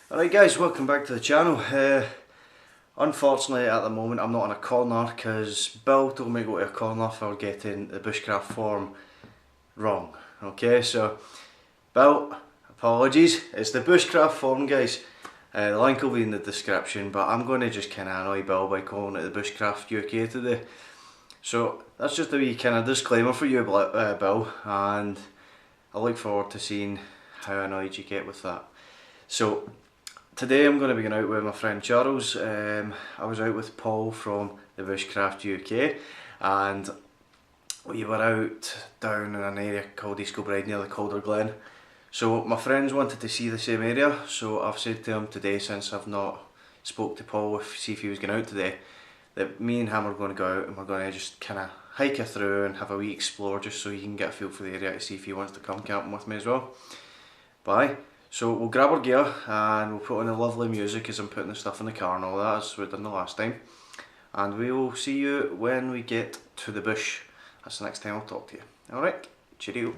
Alright guys, welcome back to the channel. Unfortunately at the moment I'm not in a corner because Bill told me to go to a corner for getting the bushcraft form wrong. Okay, so Bill, apologies, it's the bushcraft form guys. The link will be in the description, but I'm going to just kind of annoy Bill by calling it the Bushcraft UK today. So that's just a wee kind of disclaimer for you Bill, and I look forward to seeing how annoyed you get with that. So today I'm going to be going out with my friend Charles. I was out with Paul from the Bushcraft UK and we were out down in an area called East Kilbride near the Calder Glen. So my friends wanted to see the same area, so I've said to him today, since I've not spoke to Paul to see if he was going out today, that me and him are going to go out and we're going to just kind of hike it through and have a wee explore just so he can get a feel for the area to see if he wants to come camping with me as well. Bye. So we'll grab our gear and we'll put on the lovely music as I'm putting the stuff in the car and all that, as we've done the last time. And we will see you when we get to the bush. That's the next time I'll talk to you. Alright, cheerio.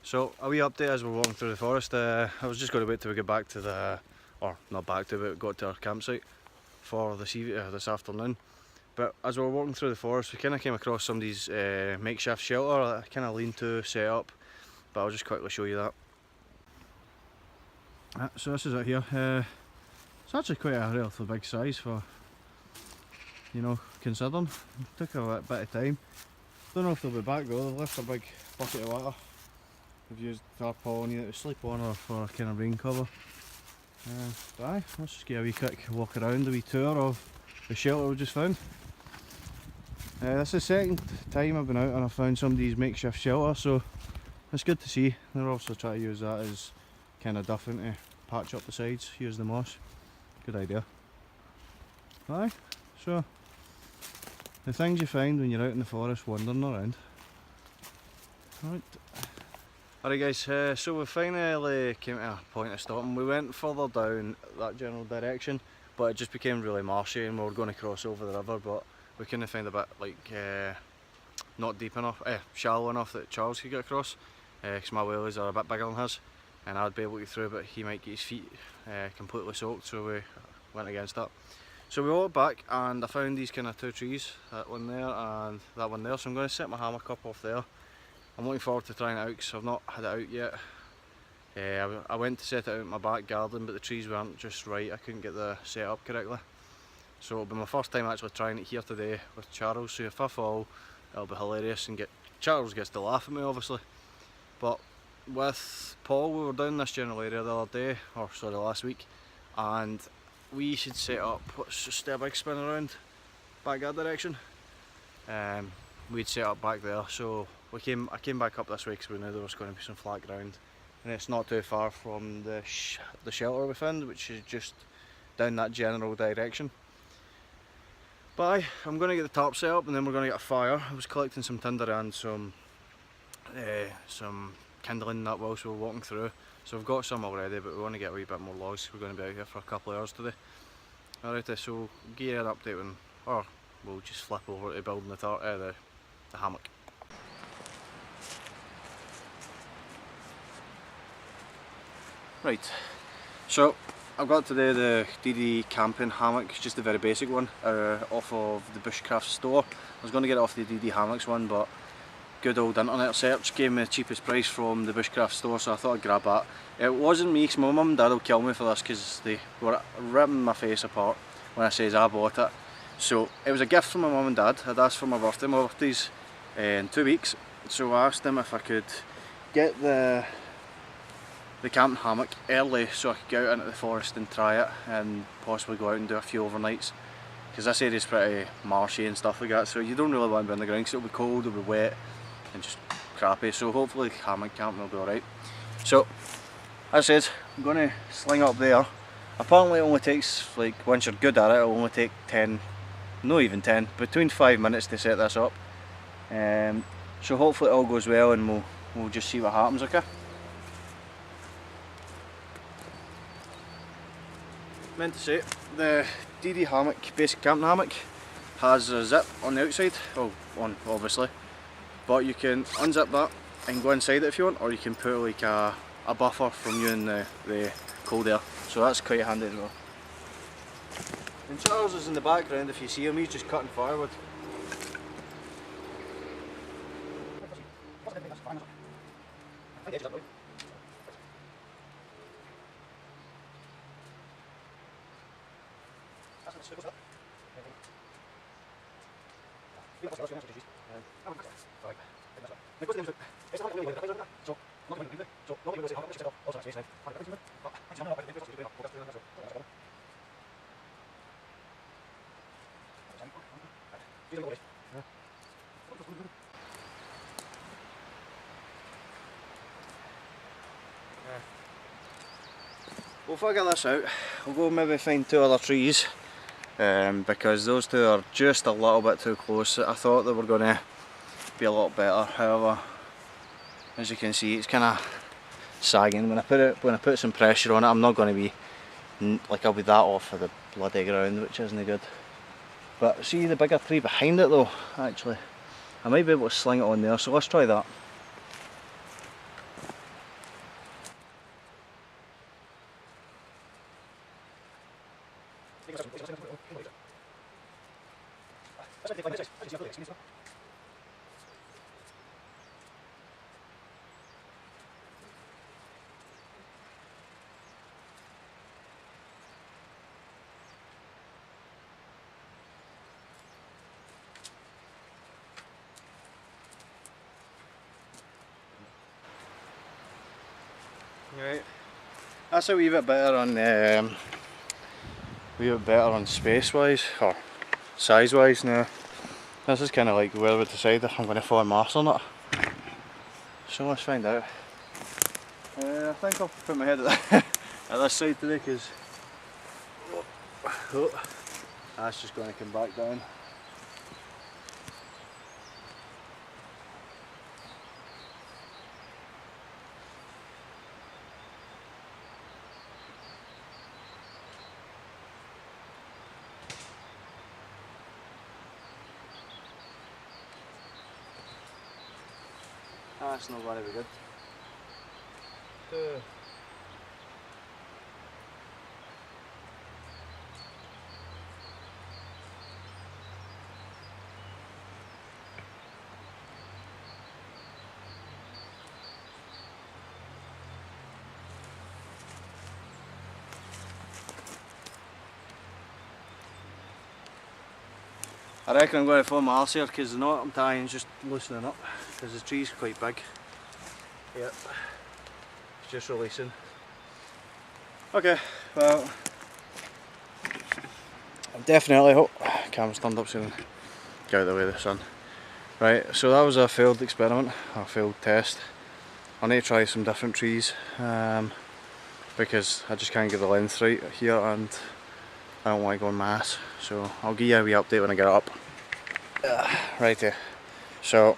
So a wee update as we're walking through the forest. I was just going to wait till we get back to the, or not back to, but got to our campsite for this afternoon. But as we were walking through the forest, we kind of came across somebody's makeshift shelter that I kind of leaned to set up. But I'll just quickly show you that. So this is it here. It's actually quite a relatively big size for, you know, considering. It took a bit of time. Don't know if they'll be back though. They've left a big bucket of water. We've used tarpaulin either to sleep on or for a kind of rain cover. But aye, let's just get a wee quick walk around, a wee tour of the shelter we just found. This is the second time I've been out and I've found somebody's makeshift shelter, so it's good to see. They're also trying to use that as kind of duffing to patch up the sides, use the moss. Good idea. Aye, so the things you find when you're out in the forest wandering around. Right. Alright guys, so we finally came to a point of stopping. We went further down that general direction, but it just became really marshy and we were going to cross over the river, but we couldn't find a bit like not deep enough, shallow enough that Charles could get across, because my wheelies are a bit bigger than his and I'd be able to get through, but he might get his feet completely soaked, so we went against that. So we walked back and I found these kind of two trees, that one there and that one there, so I'm going to set my hammock up off there. I'm looking forward to trying it out because I've not had it out yet. I went to set it out in my back garden, but the trees weren't just right. I couldn't get the set up correctly. So it'll be my first time actually trying it here today with Charles. So if I fall, it'll be hilarious and Charles gets to laugh at me obviously. But with Paul, we were down this general area the other day, or sorry, last week, and we should set up, let's just do a big spin around back that direction. We'd set up back there, so I came back up this way because we knew there was going to be some flat ground, and it's not too far from the shelter we found, which is just down that general direction. But aye, I'm going to get the tarp set up and then we're going to get a fire. I was collecting some tinder and some kindling that whilst we were walking through, so we've got some already, but we want to get a wee bit more logs. We're going to be out here for a couple of hours today. Alright, so we'll give you an update when, or we'll just flip over to building the hammock. Right, so I've got today the DD camping hammock, just a very basic one, off of the Bushcraft store. I was going to get it off the DD hammocks one, but good old internet search gave me the cheapest price from the Bushcraft store, so I thought I'd grab that. It wasn't me, because my mum and dad will kill me for this, because they were ripping my face apart when I says I bought it. So it was a gift from my mum and dad. I'd asked for my birthday. My birthday's in 2 weeks, so I asked them if I could get the camping hammock early so I could go out into the forest and try it, and possibly go out and do a few overnights, because this area's pretty marshy and stuff like that, so you don't really want to be on the ground because it'll be cold, it'll be wet and just crappy. So hopefully the hammock camping will be alright. So as I said, I'm going to sling up there. Apparently it only takes, like, once you're good at it, it'll only take 10, not even 10, between 5 minutes to set this up. So hopefully it all goes well, and we'll just see what happens, okay? Meant to say, the DD hammock, basic camping hammock, has a zip on the outside, well, on obviously, but you can unzip that and go inside it if you want, or you can put like a buffer from you in the cold air, so that's quite handy as well. And Charles is in the background, if you see him, he's just cutting firewood. We'll figure this out. We'll go maybe find 2 other trees, because those 2 are just a little bit too close. I thought they were going to be a lot better. However, as you can see, it's kind of sagging. When I put some pressure on it, I'm not going to be like, I'll be that off of the bloody ground, which isn't good. But see the bigger tree behind it though, actually, I might be able to sling it on there, so let's try that. Right, that's a wee bit better on space wise, or size wise now. This is kind of like where we decide if I'm going to form mass or not. So let's find out. I think I'll put my head at this side today, because that's just going to come back down. That's not going to be good. I reckon I'm going to form my arse here, because the knot I'm tying is just loosening up, because the tree's quite big. Yep, it's just releasing. Okay, well, I'm definitely, camera's turned up soon, get out of the way of the sun. Right, so that was a failed experiment, a failed test. I need to try some different trees, because I just can't get the length right here, and I don't want to go en masse, so I'll give you a wee update when I get it up. Right here. So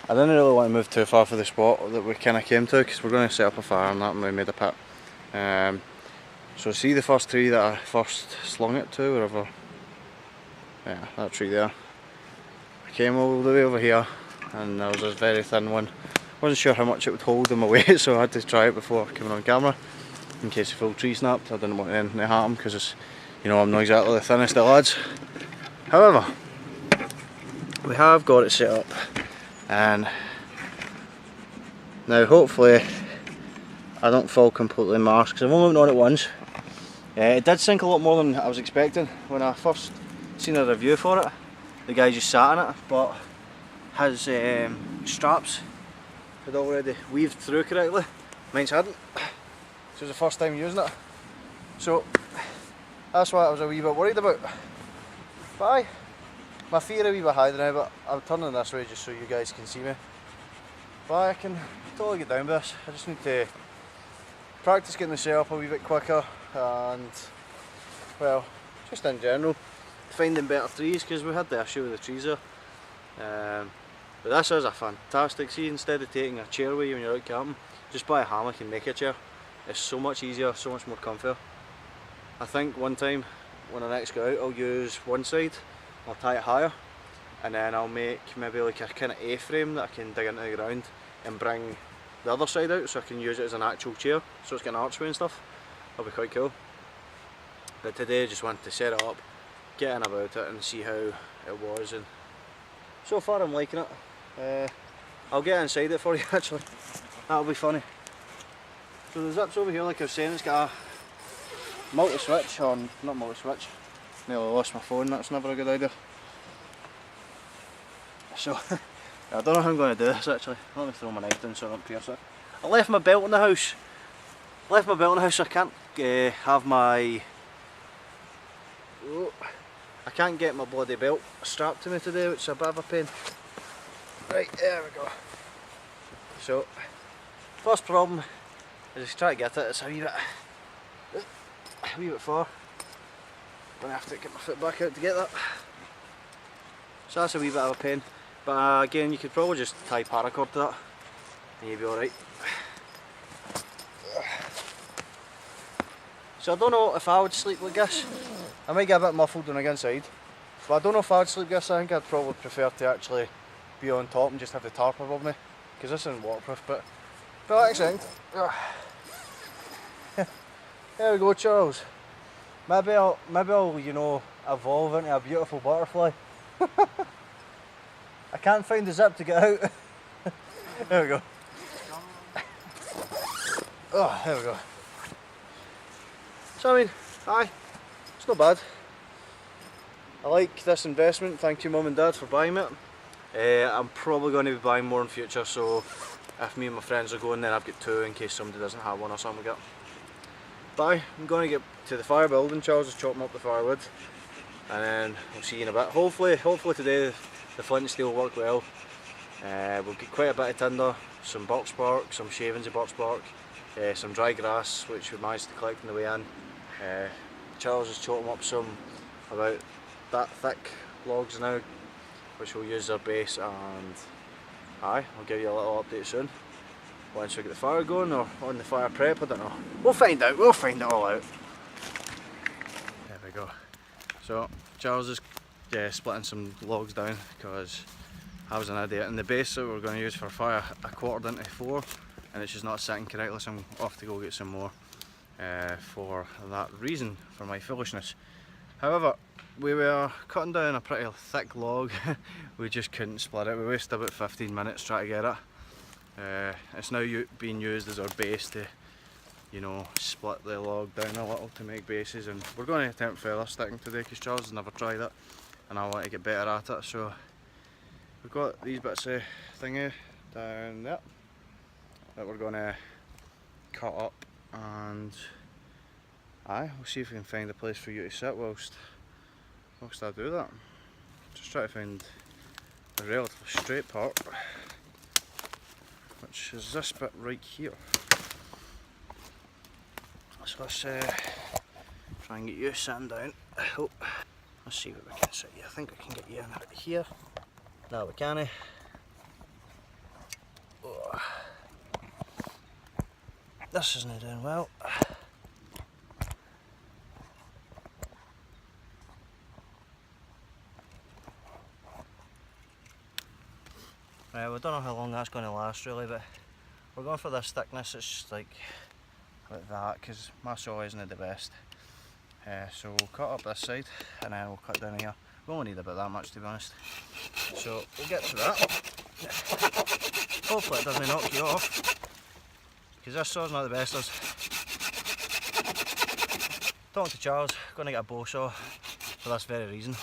I didn't really want to move too far for the spot that we kind of came to, because we're going to set up a fire and that, and we made a pit. So see the first tree that I first slung it to, wherever, yeah, that tree there. I came all the way over here, and there was this very thin one. Wasn't sure how much it would hold in my weight, so I had to try it before coming on camera. in case the full tree snapped. I didn't want anything to happen because it's, you know, I'm not exactly the thinnest of lads. However, we have got it set up, and now hopefully I don't fall completely marsh because I've only been on it once. It did sink a lot more than I was expecting when I first seen a review for it. The guy just sat on it, but his straps had already weaved through correctly. Mine's hadn't. This was the first time using it. So that's what I was a wee bit worried about. But aye, my feet are a wee bit higher now, but I'm turning this way just so you guys can see me. But I can totally get down with this. I just need to practice getting the setup a wee bit quicker, and well, just in general finding better trees, because we had the issue with the trees there. But this is a fantastic, see, instead of taking a chair with you when you're out camping, just buy a hammock and make a chair. It's so much easier, so much more comfier. I think one time when I next go out, I'll use one side, I'll tie it higher, and then I'll make maybe like a kind of A-frame that I can dig into the ground and bring the other side out so I can use it as an actual chair, so it's got an archway and stuff. That'll be quite cool. But today I just wanted to set it up, get in about it and see how it was, and so far I'm liking it. I'll get inside it for you actually, that'll be funny. So the zips over here, like I was saying, it's got a multi-switch, or not multi-switch, nearly lost my phone, that's never a good idea. So, I don't know how I'm going to do this actually. Let me throw my knife down so I don't pierce it. I left my belt in the house. So I can't have my... Oh, I can't get my bloody belt strapped to me today, which is a bit of a pain. Right, there we go. So, first problem is just try to get it. It's a wee bit far. Gonna have to get my foot back out to get that. So that's a wee bit of a pain. But again, you could probably just tie paracord to that and you'll be alright. So I don't know if I would sleep like this. I might get a bit muffled when I get inside, but I don't know if I would sleep like this. I think I'd probably prefer to actually be on top and just have the tarp above me, because this isn't waterproof, but excellent. There we go, Charles. Maybe I'll you know, evolve into a beautiful butterfly. I can't find the zip to get out. There we go. Oh, there we go. So I mean, aye, it's not bad. I like this investment, thank you Mum and Dad for buying it. I'm probably going to be buying more in future, so if me and my friends are going, then I've got two in case somebody doesn't have one or something like that. But aye, I'm going to get to the fire building. Charles is chopping up the firewood, and then we'll see you in a bit. Hopefully today the flint and steel will work well. We'll get quite a bit of tinder, some box bark, some shavings of box bark, some dry grass which we managed to collect on the way in. Charles is chopping up some about that thick logs now, which we'll use as our base, and aye, I'll give you a little update soon. Once we get the fire going, or on the fire prep, I don't know. We'll find out, we'll find it all out. There we go. So Charles is splitting some logs down because I was an idiot, and the base that we're going to use for fire I quartered into 4 and it's just not sitting correctly, so I'm off to go get some more for that reason, for my foolishness. However, we were cutting down a pretty thick log. We just couldn't split it. We wasted about 15 minutes trying to get it. It's now being used as our base to, you know, split the log down a little to make bases, and we're going to attempt feather sticking today because Charles has never tried it and I want to get better at it. So we've got these bits of thingy down there that we're going to cut up, and aye, we'll see if we can find a place for you to sit whilst I do that. Just try to find a relatively straight part, which is this bit right here. So let's try and get you sitting down. Oh, let's see what we can sit you. I think I can get you in right here. No, we can't. Oh. This isn't doing well. We don't know how long that's going to last really, but we're going for this thickness. It's like like that, because my saw isn't the best. So we'll cut up this side and then we'll cut down here. We only need about that much, to be honest. So we'll get to that. Hopefully it doesn't knock you off, because this saw's not the best. Talking to Charles, going to get a bow saw for this very reason.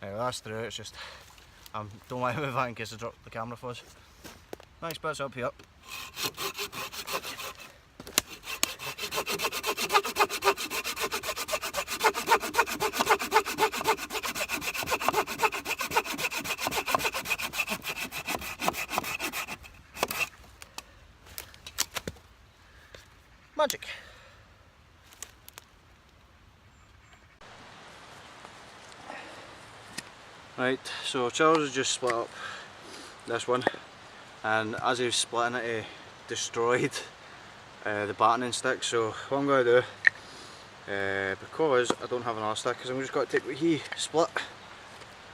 Anyway, that's through. It's just I don't want to move that in case I drop the camera fuzz. Nice bits up here. Magic. Right, so Charles has just split up this one, and as he's splitting it, he destroyed the battening stick. So what I'm going to do, because I don't have another stick, is I'm just going to take what he split,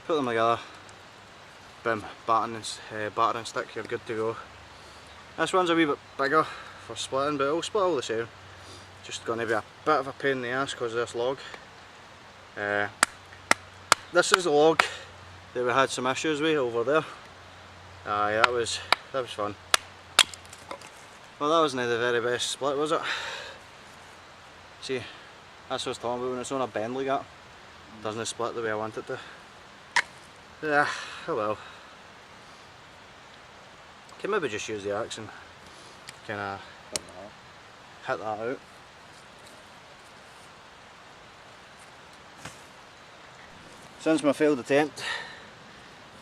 put them together, boom, battering stick, you're good to go. This one's a wee bit bigger for splitting, but it'll split all the same. Just going to be a bit of a pain in the ass because of this log. This is the log that we had some issues with over there. Yeah, that was fun. Well, that wasn't the very best split, was it? See, that's what I was talking about, when it's on a bend like that, it doesn't split the way I want it to. Yeah, oh well. Can maybe just use the axe and kind of hit that out. Since my failed attempt,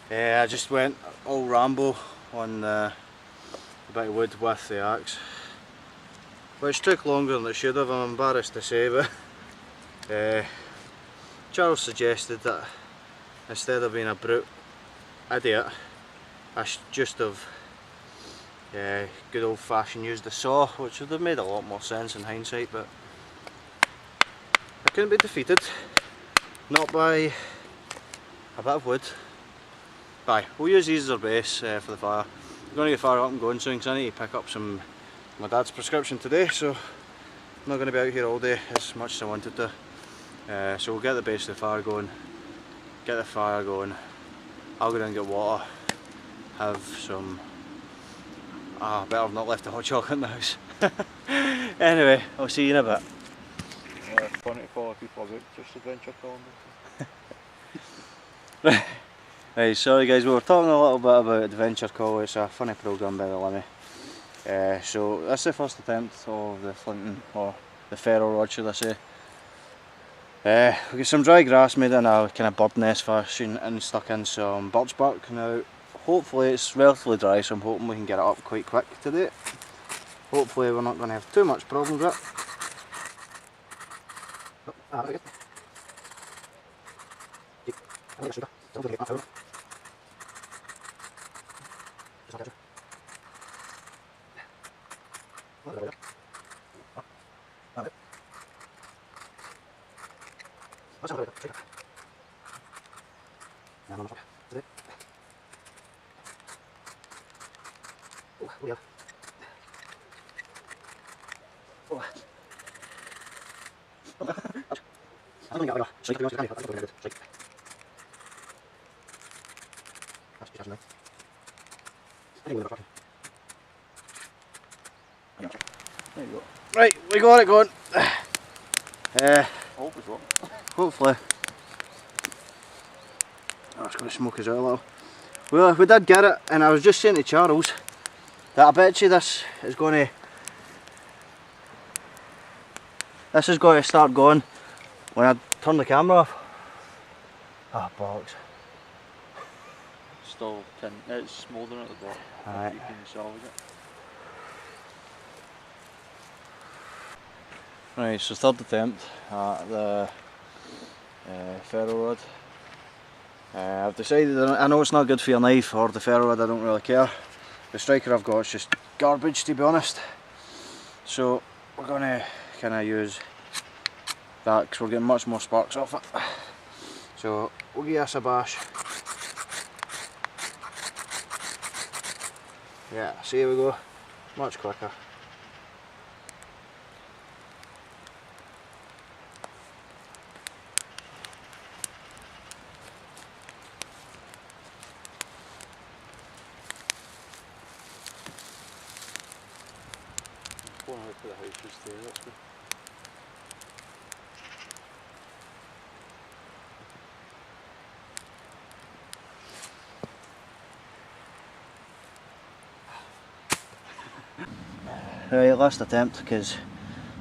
I just went all Rambo on the bit of wood with the axe, which took longer than it should have, I'm embarrassed to say, but Charles suggested that instead of being a brute idiot, I should just have good old fashioned used the saw, which would have made a lot more sense in hindsight, but I couldn't be defeated, not by a bit of wood. Aye, we'll use these as our base for the fire. I'm going to get fire up and going soon because I need to pick up my dad's prescription today, so I'm not going to be out here all day as much as I wanted to. So we'll get the base of the fire going, get the fire going. I'll go down and get water, have some... I bet I've not left the hot chocolate in the house. Anyway, I'll see you in a bit. Funny to follow people about just adventure calling. Right, sorry guys, we were talking a little bit about Adventure Call. It's a funny programme by the Limmy. So that's the first attempt of the flint, or the ferro rod should I say. We got some dry grass made in a kind of bird nest fashion and stuck in some birch bark. Now hopefully it's relatively dry, so I'm hoping we can get it up quite quick today. Hopefully we're not going to have too much problems with it. Right, we got it going. Hopefully. Oh, it's going to smoke us out a little. Well, we did get it, and I was just saying to Charles that I bet you this is going to start going when I turn the camera off. Ah, bollocks. Still, it's smouldering at the bottom. Aye. You can salvage it. Right, so third attempt at the ferro rod. I've decided, I know it's not good for your knife or the ferro rod, I don't really care. The striker I've got is just garbage, to be honest. So we're going to kind of use that because we're getting much more sparks off it. So we'll give this a bash. Yeah, so here we go, much quicker. Going out for the house just there, that's good. Right, last attempt, because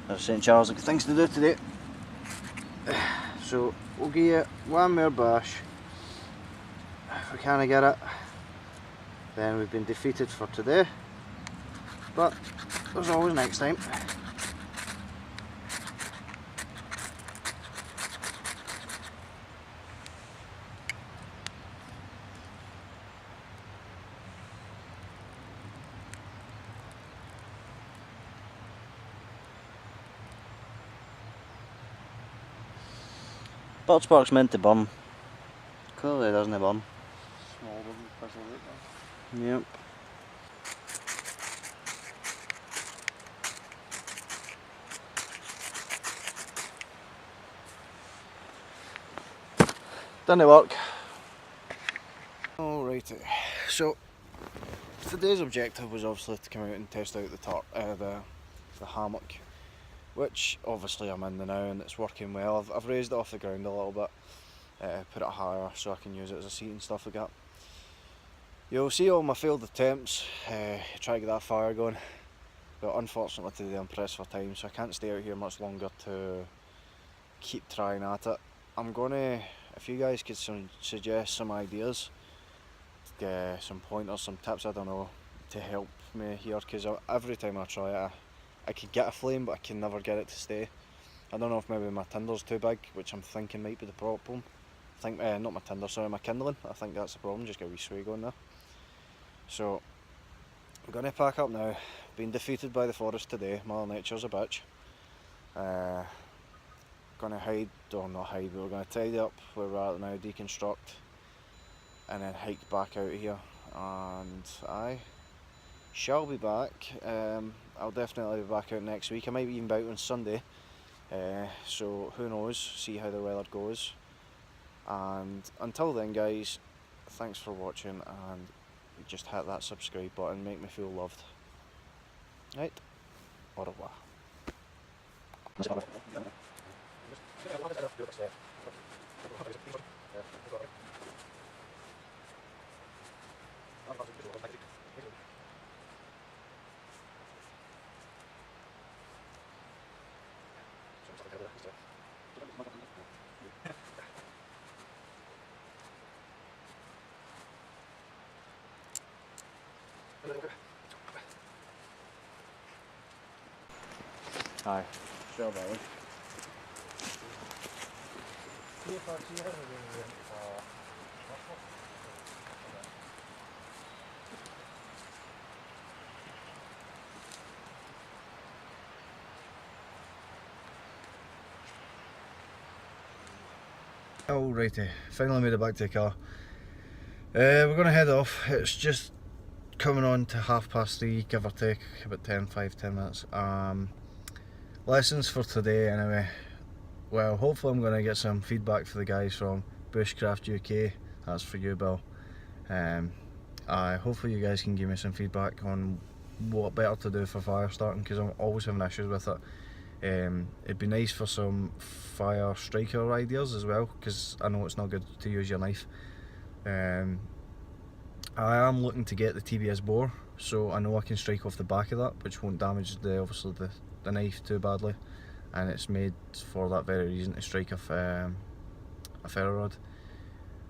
there's St Charles got things to do today. So we'll give it one more bash. If we can't get it, then we've been defeated for today. But there's always next time. Bird spark's meant to burn. Clearly it doesn't burn. Small one, fizzle right there. Yep. Didn't work. Alrighty, so today's objective was obviously to come out and test out the hammock, which obviously I'm in now and it's working well. I've raised it off the ground a little bit, put it higher so I can use it as a seat and stuff like that. You'll see all my failed attempts, try to get that fire going, but unfortunately today I'm pressed for time, so I can't stay out here much longer to keep trying at it. I'm gonna, if you guys could suggest some ideas, some pointers, some tips, I don't know, to help me here, because every time I try it I can get a flame but I can never get it to stay. I don't know if maybe my tinder's too big, which I'm thinking might be the problem. I think, not my tinder, sorry, my kindling, I think that's the problem, just get a wee sway going there. So, I'm going to pack up now. Been defeated by the forest today, Mother Nature's a bitch. Going to hide, or not hide, but we're going to tidy up where we're at now, deconstruct, and then hike back out here. And I shall be back. I'll definitely be back out next week. I might even be out on Sunday. So who knows, see how the weather goes. And until then guys, thanks for watching, and just hit that subscribe button, make me feel loved. Right, au revoir. Hi. Sure, Barry. Alrighty, finally made it back to the car. We're going to head off. It's just coming on to 3:30, give or take, about 10 minutes. Lessons for today anyway. Well, hopefully I'm going to get some feedback for the guys from Bushcraft UK. That's for you, Bill. Hopefully you guys can give me some feedback on what better to do for fire starting, because I'm always having issues with it. It'd be nice for some fire striker ideas as well, because I know it's not good to use your knife. I am looking to get the TBS bore, so I know I can strike off the back of that, which won't damage obviously the knife too badly, and it's made for that very reason, to strike a ferro rod.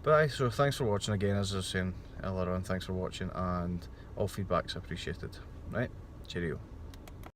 But so thanks for watching again, as I was saying earlier on, thanks for watching, and all feedback's appreciated. Right, cheerio.